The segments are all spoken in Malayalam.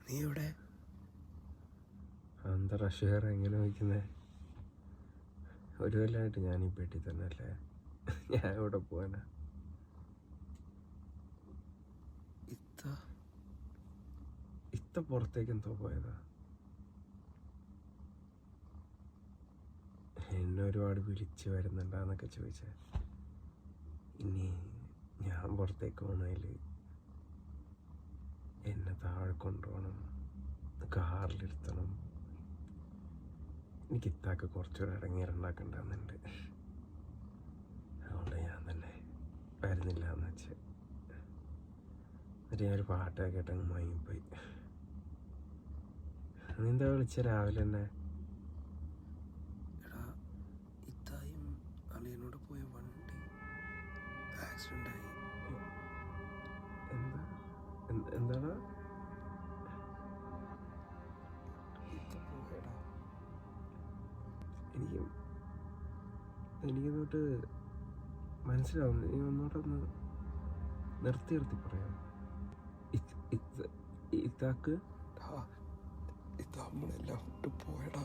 നീ എവിടെ? എന്താ റഷേർ എങ്ങനെ വയ്ക്കുന്നേ? ഒരു കൊല്ലമായിട്ട് ഞാൻ ഈ പെട്ടി തന്നെ അല്ലേ. ഞാൻ എവിടെ പോവാനാ? ഇത്ത പുറത്തേക്ക് എന്തോ പോയതാ. എന്നെ ഒരുപാട് വിളിച്ച് വരുന്നുണ്ടാന്നൊക്കെ ചോദിച്ചേ. ഇനി ഞാൻ പുറത്തേക്ക് പോകണേൽ എന്നെ താഴെ കൊണ്ടുപോകണം, കാറിലിരുത്തണം. എനിക്ക് ഇത്താക്ക് കുറച്ചുകൂടെ ഇറങ്ങിയിട്ടുണ്ടാക്കണ്ടെന്നുണ്ട്. അതുകൊണ്ട് ഞാൻ തന്നെ വരുന്നില്ല എന്ന് വെച്ച്. എന്നിട്ട് ഞാനൊരു പാട്ടൊക്കെ കേട്ടങ്ങ് മയങ്ങിപ്പോയി. നീ എന്താ വിളിച്ച രാവിലെ തന്നെ? എടാ, ഇത്തായും അളിയനോട് പോയ വണ്ടി ആക്സിഡൻ്റ് ആയി. എന്താണ്? ഇത്ത പോയടാ. എനിക്കിങ്ങോട്ട് മനസ്സിലാവും. നീ ഒന്നോട്ടൊന്ന് നിർത്തി പറയാം. ഇത്താക്ക് ഇത്ത നമ്മളെല്ലാം വിട്ട് പോയടാ.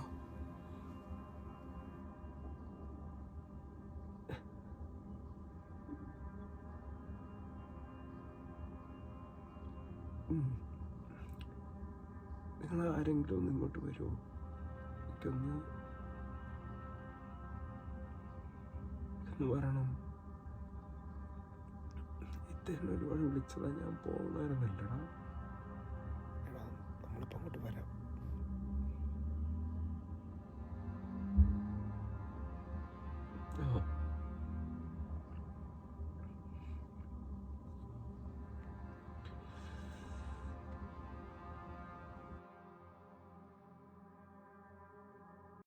നിങ്ങൾ ആരെങ്കിലും ഒന്ന് ഇങ്ങോട്ട് വരുമോ? എനിക്കൊന്ന് വരണം. ഇത്തേനെ ഒരുപാട് വിളിച്ചതാ, ഞാൻ പോകണമായിരുന്നല്ലടാ.